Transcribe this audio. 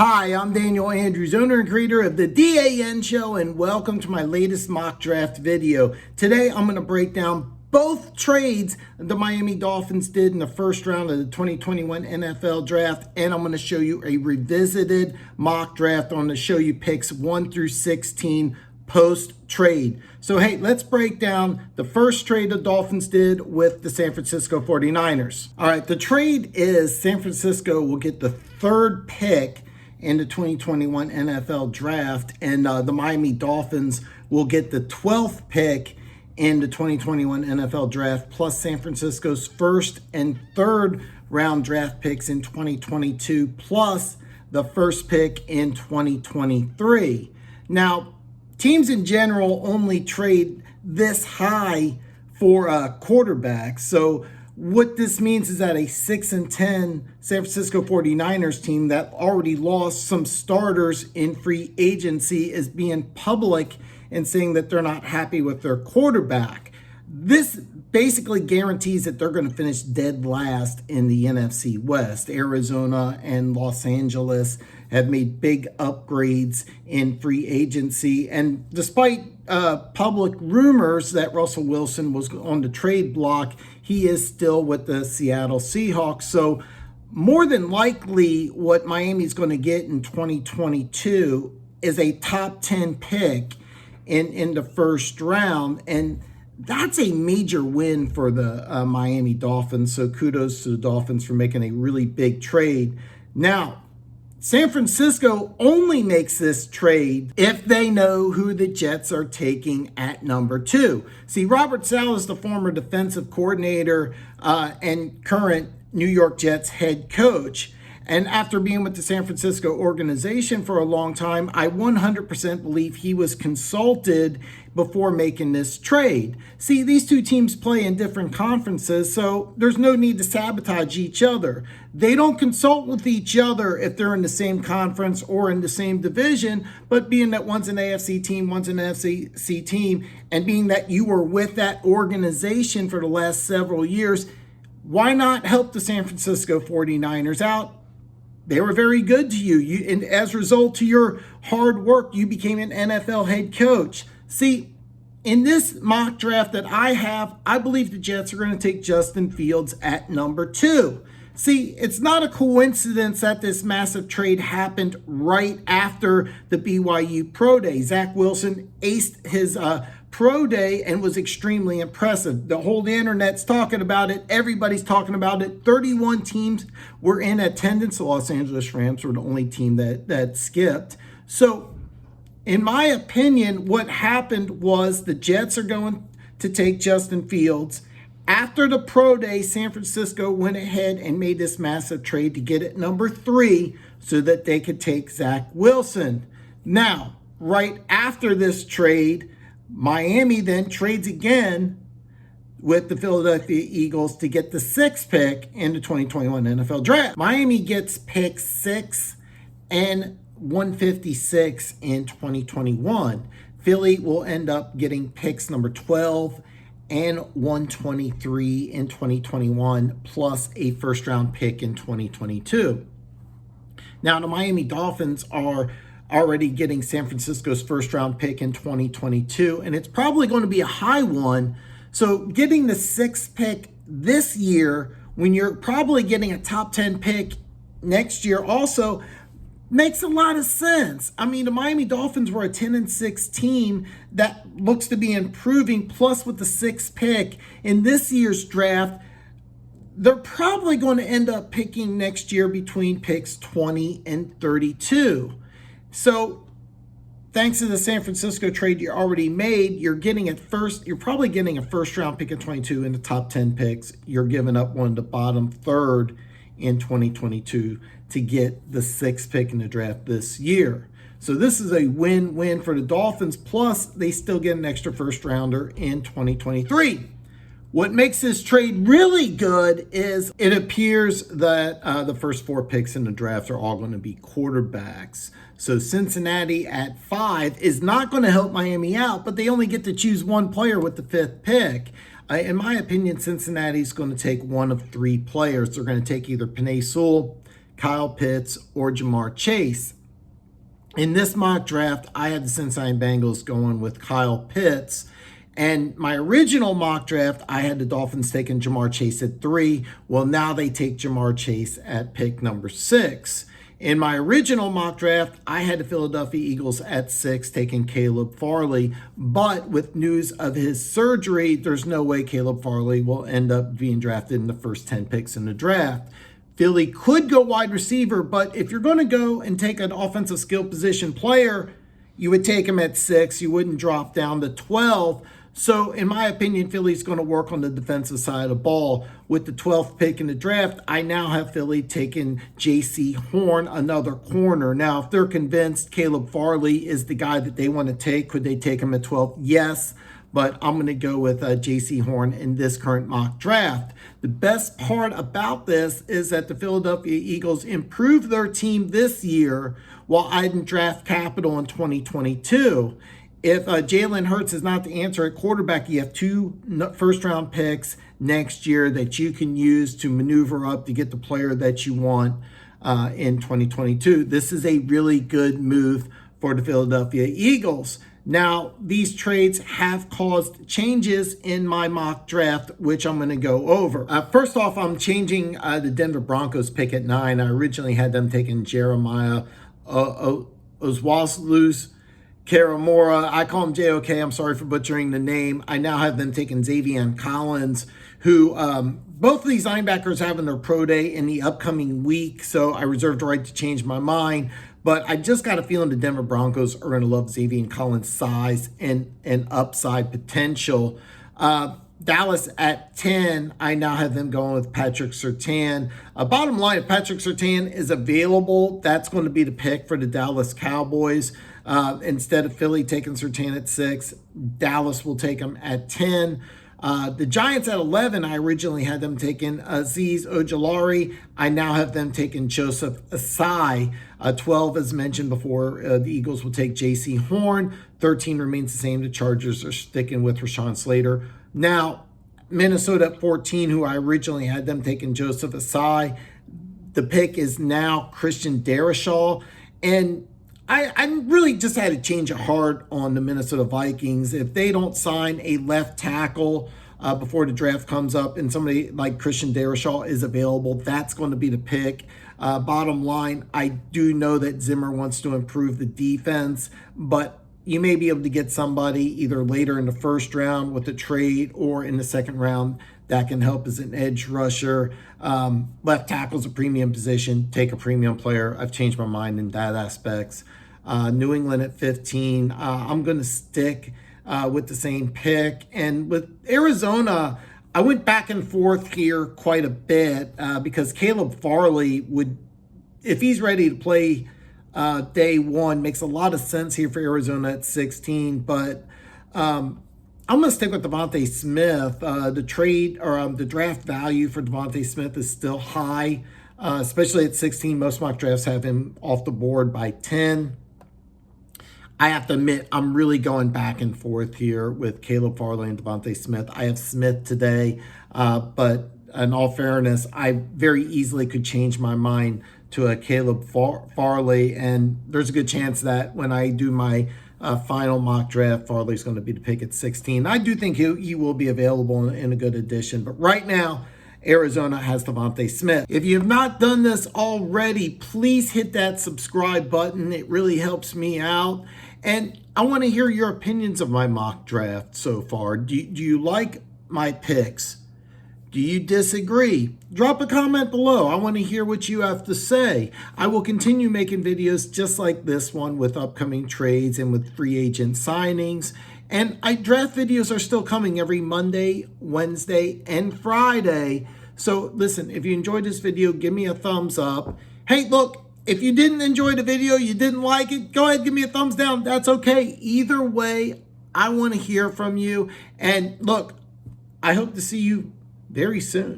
Hi, I'm Daniel Andrews, owner and creator of the DAN Show, and welcome to my latest mock draft video. Today, I'm going to break down both trades the Miami Dolphins did in the first round of the 2021 NFL Draft, and I'm going to show you a revisited mock draft. I'm going to show you picks 1 through 16 post-trade. So, hey, let's break down the first trade the Dolphins did with the San Francisco 49ers. All right, the trade is San Francisco will get the third pick in the 2021 NFL Draft, and the Miami Dolphins will get the 12th pick in the 2021 NFL Draft, plus San Francisco's first and third round draft picks in 2022, plus the first pick in 2023. Now, teams in general only trade this high for a quarterback, so what this means is that a 6-10 San Francisco 49ers team that already lost some starters in free agency is being public and saying that they're not happy with their quarterback. This basically guarantees that they're going to finish dead last in the NFC West. Arizona and Los Angeles have made big upgrades in free agency, and despite public rumors that Russell Wilson was on the trade block, he is still with the Seattle Seahawks. So more than likely what Miami's going to get in 2022 is a top 10 pick in the first round, and that's a major win for the Miami Dolphins. So kudos to the Dolphins for making a really big trade. Now, San Francisco only makes this trade if they know who the Jets are taking at number 2. See, Robert Saleh is the former defensive coordinator and current New York Jets head coach. And after being with the San Francisco organization for a long time, I 100% believe he was consulted before making this trade. See, these two teams play in different conferences, so there's no need to sabotage each other. They don't consult with each other if they're in the same conference or in the same division, but being that one's an AFC team, one's an NFC team, and being that you were with that organization for the last several years, why not help the San Francisco 49ers out? They were very good to you. And as a result to your hard work, you became an NFL head coach. See, in this mock draft that I have, I believe the Jets are going to take Justin Fields at number 2. See, it's not a coincidence that this massive trade happened right after the BYU Pro Day. Zach Wilson aced his Pro Day and was extremely impressive. The whole internet's talking about it. Everybody's talking about it. 31 teams were in attendance. The Los Angeles Rams were the only team that skipped. So, in my opinion, what happened was the Jets are going to take Justin Fields. After the Pro Day, San Francisco went ahead and made this massive trade to get at number 3 so that they could take Zach Wilson. Now, right after this trade, Miami then trades again with the Philadelphia Eagles to get the 6th pick in the 2021 NFL Draft. Miami gets pick 6 and 156 in 2021. Philly will end up getting picks number 12 and 123 in 2021, plus a first-round pick in 2022. Now, the Miami Dolphins are already getting San Francisco's first-round pick in 2022, and it's probably going to be a high one. So getting the 6th pick this year, when you're probably getting a top 10 pick next year also, makes a lot of sense. I mean, the Miami Dolphins were a 10-6 team that looks to be improving, plus with the 6th pick in this year's draft, they're probably going to end up picking next year between picks 20 and 32. So thanks to the San Francisco trade you already made, you're probably getting a first-round pick at 22 in the top 10 picks. You're giving up one of the bottom third in 2022 to get the 6th pick in the draft this year. So this is a win-win for the Dolphins, plus they still get an extra first-rounder in 2023. What makes this trade really good is it appears that the first 4 picks in the draft are all going to be quarterbacks. So Cincinnati at 5 is not going to help Miami out, but they only get to choose one player with the 5th pick. In my opinion, Cincinnati's going to take one of 3 players. They're going to take either Penei Sewell, Kyle Pitts, or Jamar Chase. In this mock draft, I had the Cincinnati Bengals going with Kyle Pitts. And my original mock draft, I had the Dolphins taking Jamar Chase at 3. Well, now they take Jamar Chase at pick number 6. In my original mock draft, I had the Philadelphia Eagles at 6, taking Caleb Farley. But with news of his surgery, there's no way Caleb Farley will end up being drafted in the first 10 picks in the draft. Philly could go wide receiver, but if you're going to go and take an offensive skill position player, you would take him at 6. You wouldn't drop down to 12. So in my opinion, Philly's going to work on the defensive side of the ball. With the 12th pick in the draft, I now have Philly taking J.C. Horn, another corner. Now, if they're convinced Caleb Farley is the guy that they want to take, could they take him at 12? Yes, but I'm going to go with J.C. Horn in this current mock draft. The best part about this is that the Philadelphia Eagles improved their team this year while adding draft capital in 2022. If Jalen Hurts is not the answer at quarterback, you have 2 first-round picks next year that you can use to maneuver up to get the player that you want in 2022. This is a really good move for the Philadelphia Eagles. Now, these trades have caused changes in my mock draft, which I'm going to go over. First off, I'm changing the Denver Broncos pick at 9. I originally had them taking Jeremiah Oswalus Karamora. I call him JOK. I'm sorry for butchering the name. I now have them taking Xavier Collins, who both of these linebackers having their pro day in the upcoming week, so I reserved the right to change my mind. But I just got a feeling the Denver Broncos are going to love Xavier Collins' size and upside potential. Dallas at 10, I now have them going with Patrick Surtain. Bottom line, if Patrick Surtain is available, that's going to be the pick for the Dallas Cowboys. Instead of Philly taking Surtain at 6, Dallas will take him at 10. The Giants at 11, I originally had them taking Azeez Ojulari. I now have them taking Joseph Asai. 12, as mentioned before, the Eagles will take J.C. Horn. 13 remains the same. The Chargers are sticking with Rashawn Slater. Now, Minnesota at 14, who I originally had them taking Joseph Asai. The pick is now Christian Darrisaw. And I really just had to change of heart on the Minnesota Vikings. If they don't sign a left tackle before the draft comes up and somebody like Christian Darrisaw is available, that's going to be the pick. Bottom line, I do know that Zimmer wants to improve the defense, but you may be able to get somebody either later in the first round with a trade or in the second round that can help as an edge rusher. Left tackle's a premium position. Take a premium player. I've changed my mind in that aspects. New England at 15. I'm going to stick with the same pick. And with Arizona, I went back and forth here quite a bit because Caleb Farley would, if he's ready to play day one, makes a lot of sense here for Arizona at 16. But I'm going to stick with Devontae Smith. The draft value for Devontae Smith is still high, especially at 16. Most mock drafts have him off the board by 10. I have to admit, I'm really going back and forth here with Caleb Farley and Devontae Smith. I have Smith today, but in all fairness, I very easily could change my mind to a Caleb Farley, and there's a good chance that when I do my final mock draft, Farley's going to be the pick at 16. I do think he will be available in a good addition, but right now, Arizona has Devontae Smith. If you have not done this already, please hit that subscribe button. It really helps me out. And I want to hear your opinions of my mock draft so far. Do you like my picks? Do you disagree? Drop a comment below. I want to hear what you have to say. I will continue making videos just like this one with upcoming trades and with free agent signings. And draft videos are still coming every Monday, Wednesday, and Friday. So listen, if you enjoyed this video, give me a thumbs up. Hey, look, if you didn't enjoy the video, you didn't like it, go ahead and give me a thumbs down. That's okay. Either way, I want to hear from you. And look, I hope to see you very soon.